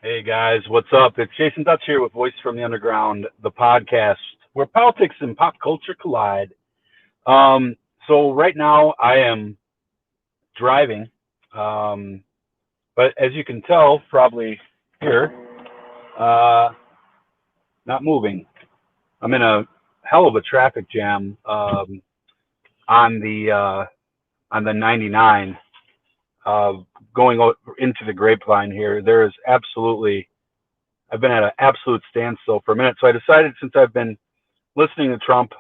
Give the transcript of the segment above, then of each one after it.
Hey guys, what's up? It's Jason Dutch here with Voice from the Underground, the podcast where politics and pop culture collide. Um, so right now I am driving, um, but as you can tell, probably here, uh, not moving. I'm in a hell of a traffic jam on the uh, on the 99 uh, going into the Grapevine here. There is absolutely I've been at an absolute standstill for a minute, so I decided since I've been listening to Trump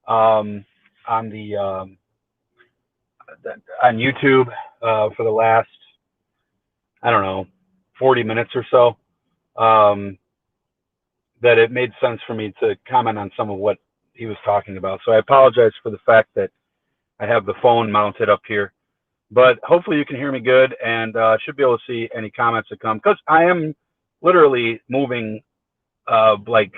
um, on the on YouTube for the last I don't know 40 minutes or so. That it made sense for me to comment on some of what he was talking about. So I apologize for the fact that I have the phone mounted up here, but hopefully you can hear me good and should be able to see any comments that come because I am literally moving like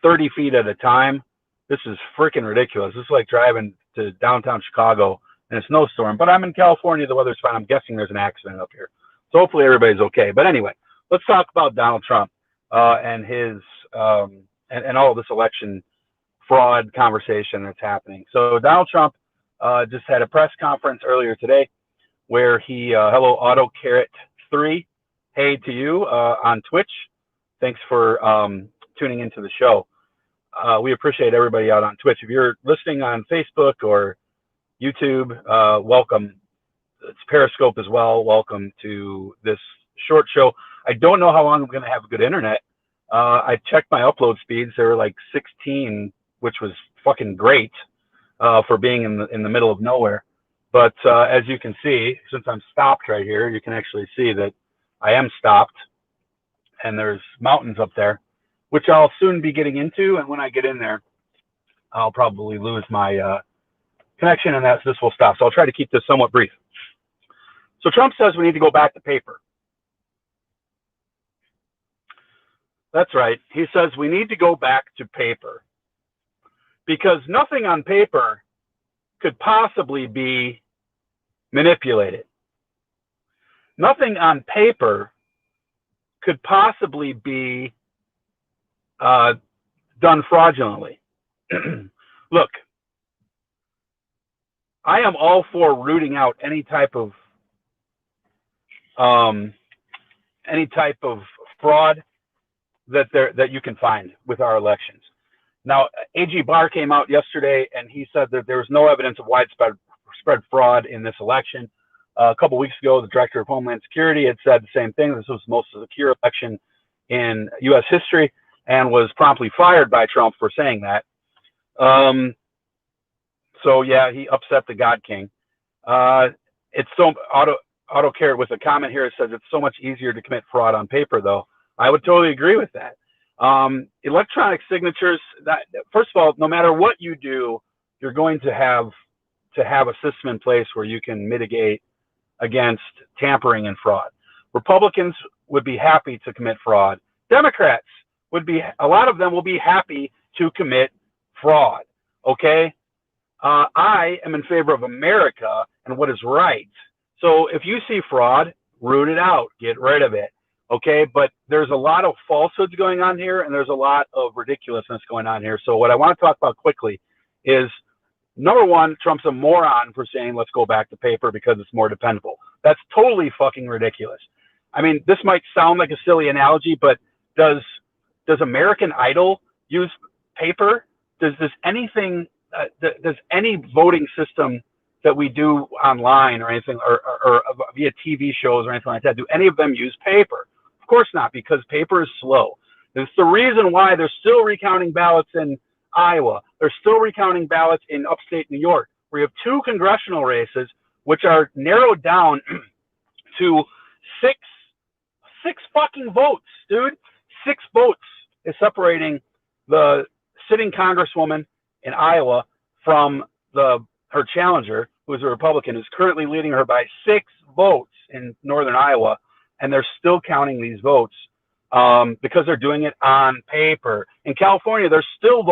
30 feet at a time. This is freaking ridiculous. This is like driving to downtown Chicago in a snowstorm, but I'm in California. The weather's fine. I'm guessing there's an accident up here. So hopefully everybody's okay. But anyway, let's talk about Donald Trump and his and all of this election fraud conversation that's happening. So Donald Trump just had a press conference earlier today where he hello Auto Carrot 3, hey to you on Twitch. Thanks for tuning into the show. We appreciate everybody out on Twitch. If you're listening on Facebook or YouTube, welcome. It's Periscope as well. Welcome to this short show. I don't know how long I'm going to have good internet. I checked my upload speeds. They were like 16, which was fucking great for being in the middle of nowhere. But as you can see, since I'm stopped right here, you can actually see that I am stopped, and there's mountains up there, which I'll soon be getting into. And when I get in there, I'll probably lose my connection, and this will stop. So I'll try to keep this somewhat brief. So Trump says we need to go back to paper. That's right. He says we need to go back to paper because nothing on paper could possibly be manipulated. Nothing on paper could possibly be done fraudulently. Look, I am all for rooting out any type of fraud that you can find with our elections. Now, AG Barr came out yesterday and he said that there was no evidence of widespread fraud in this election. A couple weeks ago, the Director of Homeland Security had said the same thing. This was the most secure election in U.S. history, and was promptly fired by Trump for saying that. So yeah, he upset the God King. It's so auto carrot with a comment here. It says it's so much easier to commit fraud on paper, though. I would totally agree with that. Electronic signatures. That first of all, no matter what you do, you're going to have a system in place where you can mitigate against tampering and fraud. Republicans would be happy to commit fraud. Democrats a lot of them will be happy to commit fraud. Okay. I am in favor of America and what is right. So if you see fraud, root it out, get rid of it. Okay. But there's a lot of falsehoods going on here, and there's a lot of ridiculousness going on here. So what I want to talk about quickly is, number one, Trump's a moron for saying let's go back to paper because it's more dependable. That's totally fucking ridiculous. I mean, this might sound like a silly analogy, but does American Idol use paper? Does anything does any voting system that we do online or anything, or via TV shows or anything like that, do any of them use paper? Of course not, because paper is slow. It's the reason why they're still recounting ballots in Iowa. They're still recounting ballots in upstate New York. We have 2 congressional races, which are narrowed down to six fucking votes, dude. 6 votes is separating the sitting congresswoman in Iowa from her challenger, who is a Republican, who's currently leading her by 6 votes in northern Iowa, and they're still counting these votes because they're doing it on paper. In California, they're still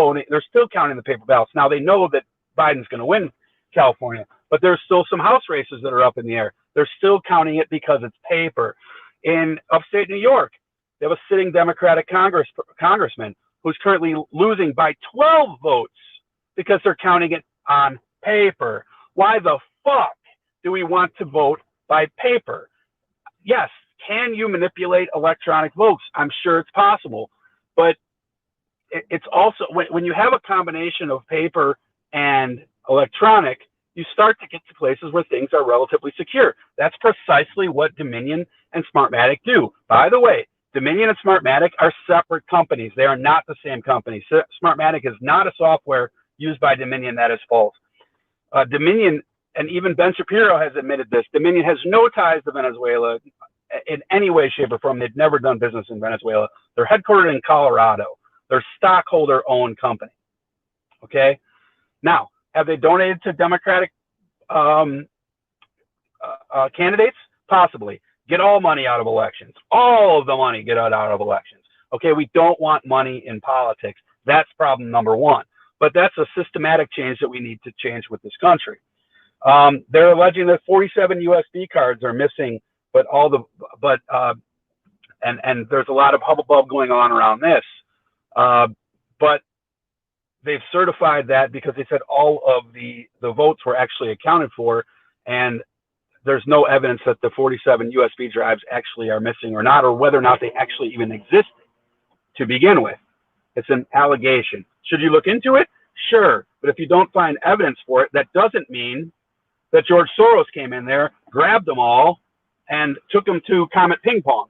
counting the paper ballots. Now, they know that Biden's going to win California, but there's still some House races that are up in the air. They're still counting it because it's paper. In upstate New York, They have a sitting Democratic congressman who's currently losing by 12 votes because they're counting it on paper. Why the fuck do we want to vote by paper? Yes, can you manipulate electronic votes? I'm sure it's possible, but it's also, when you have a combination of paper and electronic, you start to get to places where things are relatively secure. That's precisely what Dominion and Smartmatic do. By the way, Dominion and Smartmatic are separate companies. They are not the same company. Smartmatic is not a software used by Dominion. That is false. Dominion, and even Ben Shapiro has admitted this, Dominion has no ties to Venezuela in any way, shape, or form. They've never done business in Venezuela. They're headquartered in Colorado. They're stockholder-owned company. Okay? Now, have they donated to Democratic candidates? Possibly. Get all money out of elections. All of the money get out of elections. Okay, we don't want money in politics. That's problem number one. But that's a systematic change that we need to change with this country. They're alleging that 47 USB cards are missing, but and there's a lot of hubbub going on around this. But they've certified that because they said all of the votes were actually accounted for, and there's no evidence that the 47 USB drives actually are missing or not, or whether or not they actually even exist to begin with. It's an allegation. Should you look into it? Sure. But if you don't find evidence for it, that doesn't mean that George Soros came in there, grabbed them all, and took them to Comet Ping Pong.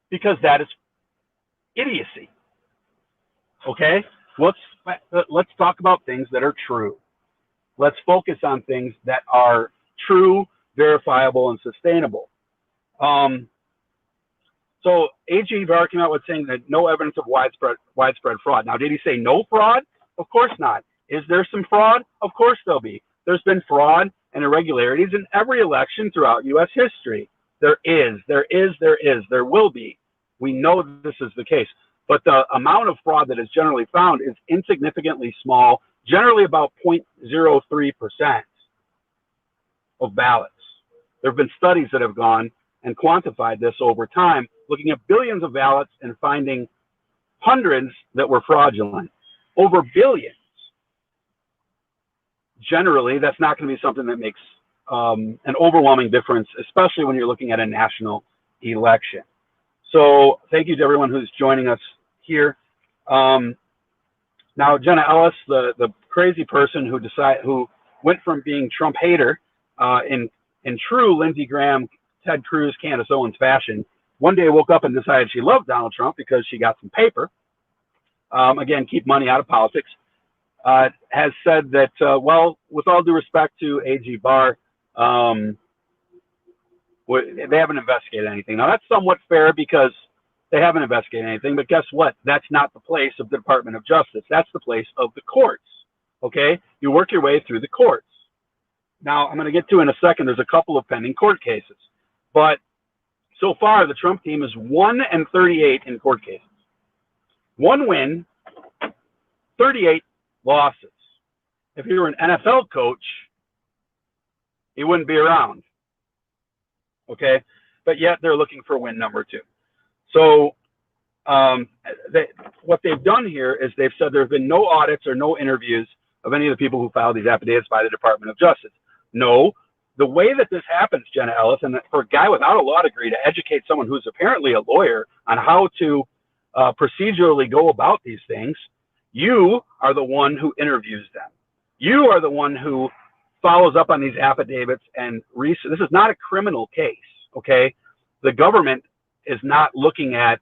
Because that is idiocy. Okay? Let's talk about things that are true. Let's focus on things that are true, verifiable, and sustainable. So AG Barr came out with saying that no evidence of widespread fraud. Now, did he say no fraud? Of course not. Is there some fraud? Of course there'll be. There's been fraud and irregularities in every election throughout U.S. history. There will be. We know this is the case. But the amount of fraud that is generally found is insignificantly small, generally about 0.03% of ballots. There have been studies that have gone and quantified this over time, looking at billions of ballots and finding hundreds that were fraudulent, over billions. Generally, that's not going to be something that makes an overwhelming difference, especially when you're looking at a national election. So thank you to everyone who's joining us here. Now, Jenna Ellis, the crazy person who went from being Trump hater in true Lindsey Graham, Ted Cruz, Candace Owens fashion, one day woke up and decided she loved Donald Trump because she got some paper. Again, keep money out of politics. Has said that, well, with all due respect to AG Barr, they haven't investigated anything. Now, that's somewhat fair because they haven't investigated anything, but guess what? That's not the place of the Department of Justice. That's the place of the courts, okay? You work your way through the courts. Now, I'm going to get to in a second, there's a couple of pending court cases. But so far, the Trump team is 1-38 in court cases. 1 win, 38 losses. If you were an NFL coach, he wouldn't be around. Okay? But yet they're looking for win number 2. So what they've done here is they've said there have been no audits or no interviews of any of the people who filed these affidavits by the Department of Justice. No, the way that this happens, Jenna Ellis, and for a guy without a law degree to educate someone who's apparently a lawyer on how to procedurally go about these things, you are the one who interviews them. You are the one who follows up on these affidavits and this is not a criminal case, okay? The government is not looking at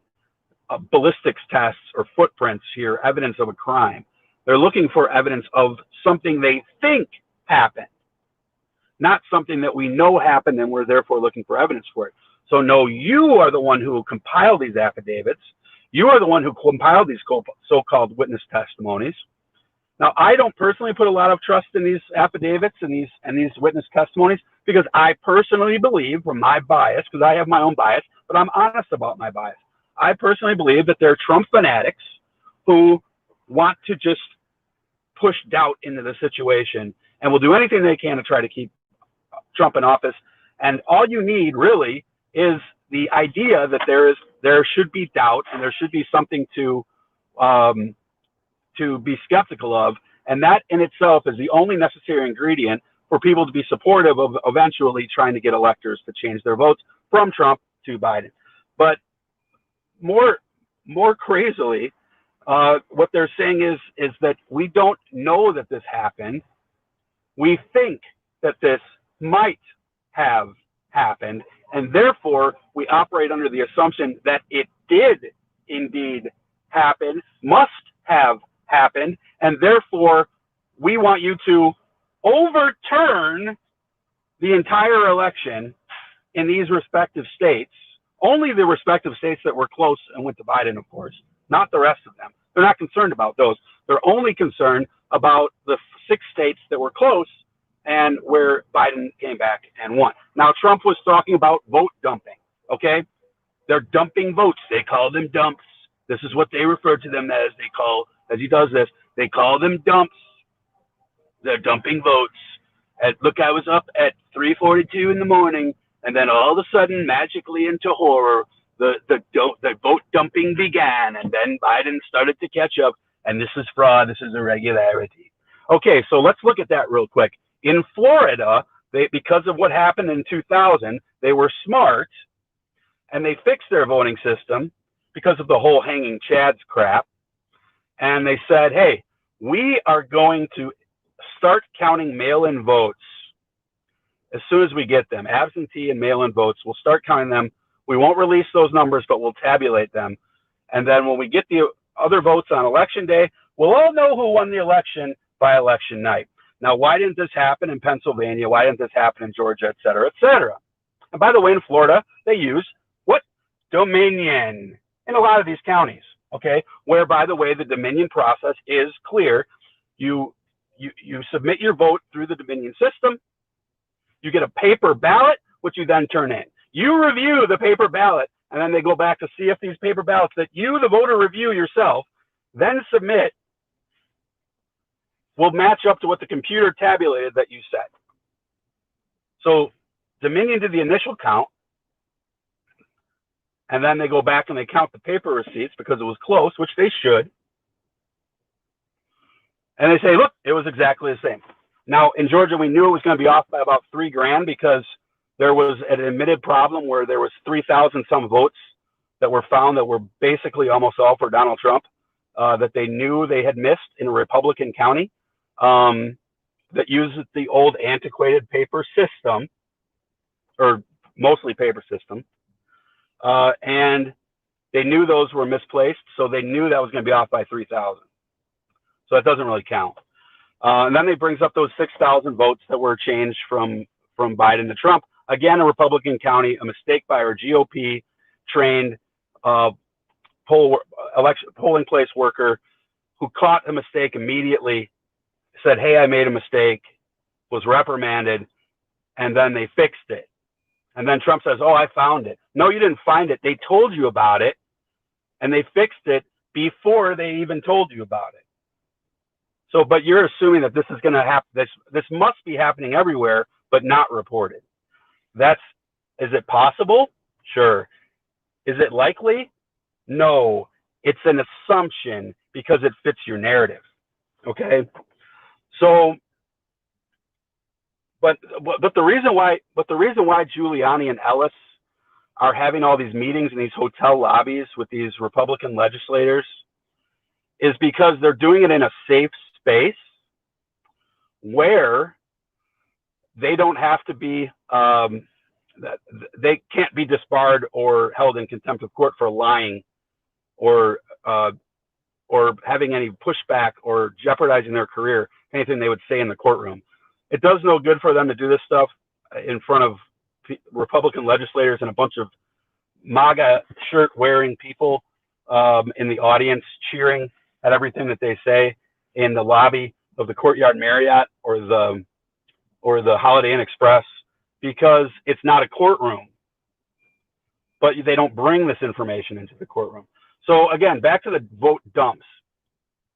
ballistics tests or footprints here, evidence of a crime. They're looking for evidence of something they think happened, not something that we know happened and we're therefore looking for evidence for it. So no, you are the one who compiled these affidavits. You are the one who compiled these so-called witness testimonies. Now, I don't personally put a lot of trust in these affidavits and these witness testimonies because I personally believe, from my bias, because I have my own bias, but I'm honest about my bias. I personally believe that they're Trump fanatics who want to just push doubt into the situation and will do anything they can to try to keep Trump in office. And all you need really is the idea that there should be doubt and there should be something to be skeptical of, and that in itself is the only necessary ingredient for people to be supportive of eventually trying to get electors to change their votes from Trump to Biden. But more crazily, what they're saying is that we don't know that this happened. We think that this might have happened, and therefore we operate under the assumption that it did indeed happen, must have happened, and therefore we want you to overturn the entire election in these respective states, only the respective states that were close and went to Biden, of course, not the rest of them. They're not concerned about those. They're only concerned about the 6 states that were close and where Biden came back and won. Now, Trump was talking about vote dumping, okay? They're dumping votes. They call them dumps. This is what they refer to them as. As he does this, they call them dumps. They're dumping votes. Look, I was up at 3:42 in the morning, and then all of a sudden, magically into horror, the vote dumping began, and then Biden started to catch up, and this is fraud, this is irregularity. Okay, so let's look at that real quick. In Florida, because of what happened in 2000, they were smart, and they fixed their voting system because of the whole hanging chads crap, and they said, hey, we are going to start counting mail-in votes as soon as we get them. Absentee and mail-in votes, we'll start counting them. We won't release those numbers, but we'll tabulate them. And then when we get the other votes on election day, we'll all know who won the election by election night. Now, why didn't this happen in Pennsylvania? Why didn't this happen in Georgia, et cetera, et cetera? And by the way, in Florida, they use what? Dominion in a lot of these counties, okay? Where, by the way, the Dominion process is clear. You submit your vote through the Dominion system. You get a paper ballot, which you then turn in. You review the paper ballot, and then they go back to see if these paper ballots that you, the voter, review yourself, then submit, will match up to what the computer tabulated that you said. So Dominion did the initial count, and then they go back and they count the paper receipts because it was close, which they should. And they say, look, it was exactly the same. Now, in Georgia, we knew it was going to be off by about $3,000 because there was an admitted problem where there was 3,000 some votes that were found that were basically almost all for Donald Trump, that they knew they had missed in a Republican county that used the old antiquated paper system, or mostly paper system. And they knew those were misplaced, so they knew that was going to be off by 3,000. So that doesn't really count. And then they brings up those 6,000 votes that were changed from Biden to Trump. Again, a Republican county, a mistake by our GOP trained polling place worker who caught a mistake immediately, said, hey, I made a mistake, was reprimanded, and then they fixed it. And then Trump says, oh, I found it. No, you didn't find it. They told you about it, and they fixed it before they even told you about it. So, but you're assuming that this is going to happen. This must be happening everywhere, but not reported. Is it possible? Sure. Is it likely? No. It's an assumption because it fits your narrative. Okay. So, but the reason why Giuliani and Ellis are having all these meetings in these hotel lobbies with these Republican legislators is because they're doing it in a safe space where they don't have to be, they can't be disbarred or held in contempt of court for lying or having any pushback or jeopardizing their career, anything they would say in the courtroom. It does no good for them to do this stuff in front of Republican legislators and a bunch of MAGA shirt wearing people in the audience cheering at everything that they say in the lobby of the Courtyard Marriott or the Holiday Inn Express, because it's not a courtroom, but they don't bring this information into the courtroom. So again, back to the vote dumps.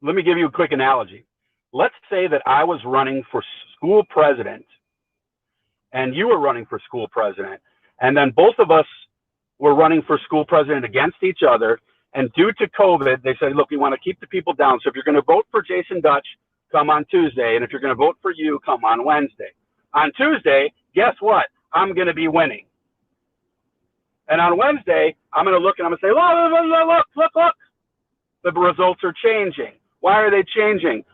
Let me give you a quick analogy. Let's say that I was running for school president and you were running for school president, and then both of us were running for school president against each other. And due to COVID, they said, look, we want to keep the people down. So if you're going to vote for Jason Dutch, come on Tuesday. And if you're going to vote for you, come on Wednesday. On Tuesday, guess what? I'm going to be winning. And on Wednesday, I'm going to look and I'm going to say, look. The results are changing. Why are they changing?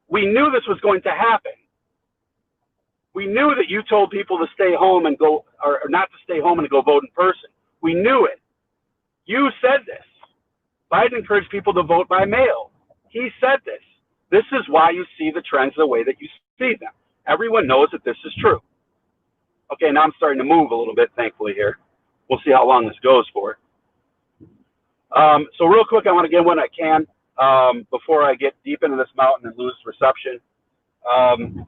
We knew this was going to happen. We knew that you told people to stay home and go, or not to stay home and to go vote in person. We knew it. You said this. Biden encouraged people to vote by mail. He said this. This is why you see the trends the way that you see them. Everyone knows that this is true. Okay, now I'm starting to move a little bit, thankfully, here. We'll see how long this goes for. So real quick, I want to get one I can before I get deep into this mountain and lose reception.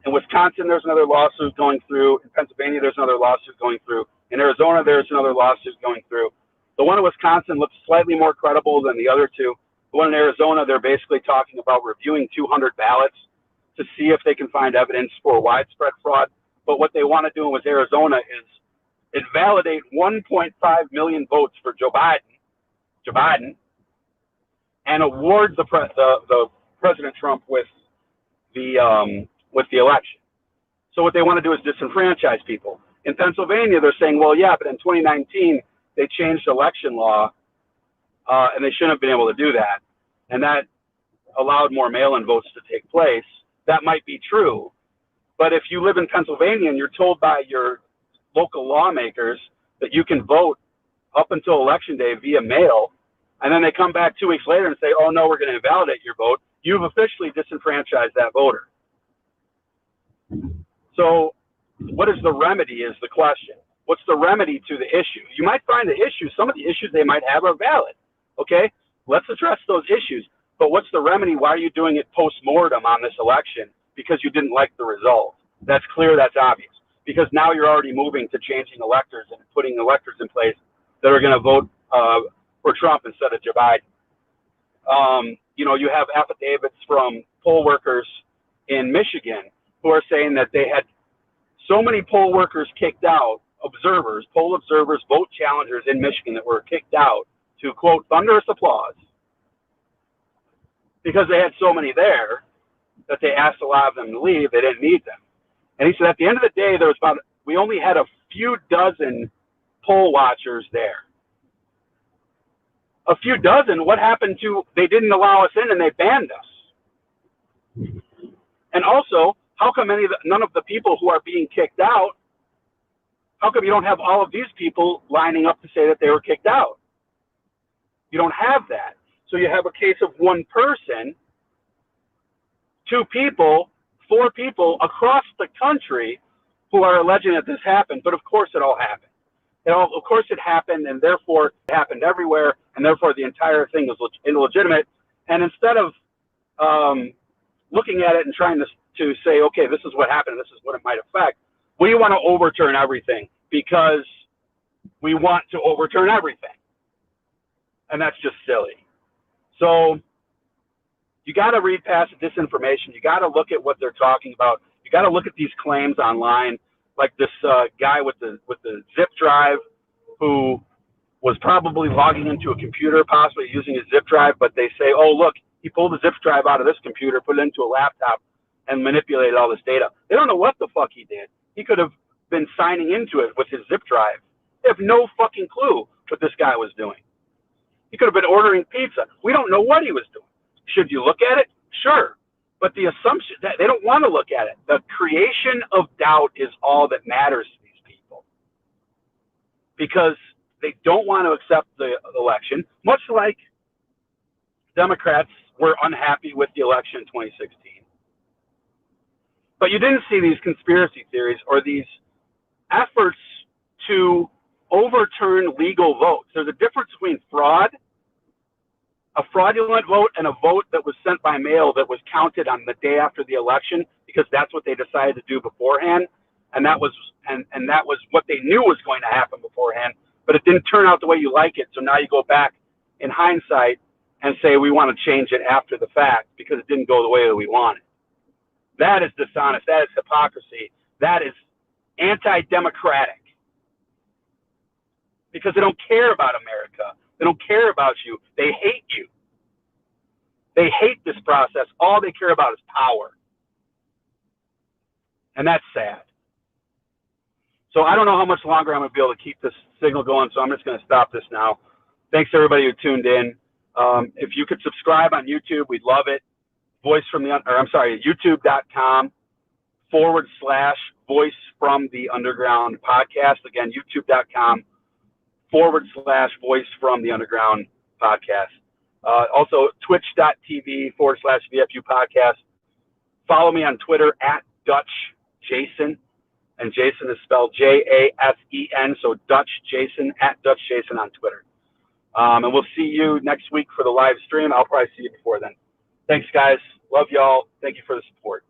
In Wisconsin, there's another lawsuit going through. In Pennsylvania, there's another lawsuit going through. In Arizona, there's another lawsuit going through. The one in Wisconsin looks slightly more credible than the other two. The one in Arizona, they're basically talking about reviewing 200 ballots to see if they can find evidence for widespread fraud. But what they want to do with Arizona is invalidate 1.5 million votes for Joe Biden, and award the President Trump with the election. So what they want to do is disenfranchise people. In Pennsylvania, they're saying, well, yeah, but in 2019 they changed election law, and they shouldn't have been able to do that, and that allowed more mail-in votes to take place. That might be true, but if you live in Pennsylvania and you're told by your local lawmakers that you can vote up until election day via mail, and then they come back 2 weeks later and say, oh, no, we're going to invalidate your vote, you've officially disenfranchised that voter. So what is the remedy is the question. What's the remedy to the issue? You might find the issues, some of the issues they might have are valid. Okay, let's address those issues. But what's the remedy? Why are you doing it post-mortem on this election? Because you didn't like the result. That's clear, that's obvious. Because now you're already moving to changing electors and putting electors in place that are going to vote for Trump instead of Joe Biden. You know, you have affidavits from poll workers in Michigan who are saying that they had so many poll workers kicked out, poll observers, vote challengers in Michigan that were kicked out to, quote, thunderous applause because they had so many there that they asked a lot of them to leave. They didn't need them. And he said at the end of the day, we only had a few dozen poll watchers there. A few dozen? What happened to, they didn't allow us in and they banned us. And also, how come none of the people who are being kicked out, how come you don't have all of these people lining up to say that they were kicked out? You don't have that. So you have a case of one person, two people, four people across the country who are alleging that this happened. But of course it all happened. Of course it happened, and therefore it happened everywhere, and therefore the entire thing was illegitimate. And instead of looking at it and trying to say, okay, this is what happened, this is what it might affect, we want to overturn everything because we want to overturn everything. And that's just silly. So you got to read past the disinformation. You got to look at what they're talking about. You got to look at these claims online, like this guy with the zip drive who was probably logging into a computer, possibly using a zip drive, but they say, oh, look, he pulled the zip drive out of this computer, put it into a laptop, and manipulated all this data. They don't know what the fuck he did. He could have been signing into it with his zip drive. They have no fucking clue what this guy was doing. He could have been ordering pizza. We don't know what he was doing. Should you look at it? Sure. But the assumption that they don't want to look at it. The creation of doubt is all that matters to these people. Because they don't want to accept the election, much like Democrats were unhappy with the election in 2016. But you didn't see these conspiracy theories or these efforts to overturn legal votes. There's a difference between fraud, a fraudulent vote, and a vote that was sent by mail that was counted on the day after the election because that's what they decided to do beforehand, and that was what they knew was going to happen beforehand. But it didn't turn out the way you like it, so now you go back in hindsight and say we want to change it after the fact because it didn't go the way that we wanted. That is dishonest. That is hypocrisy. That is anti-democratic. because they don't care about America. They don't care about you. They hate you. They hate this process. All they care about is power. And that's sad. So I don't know how much longer I'm going to be able to keep this signal going, so I'm just going to stop this now. Thanks to everybody who tuned in. If you could subscribe on YouTube, we'd love it. YouTube.com/Voice from the Underground podcast. Again, YouTube.com/Voice from the Underground podcast. Also, Twitch.tv/VFU podcast. Follow me on Twitter @DutchJason. And Jason is spelled Jasen, so Dutch Jason, @DutchJason on Twitter. And we'll see you next week for the live stream. I'll probably see you before then. Thanks, guys. Love y'all. Thank you for the support.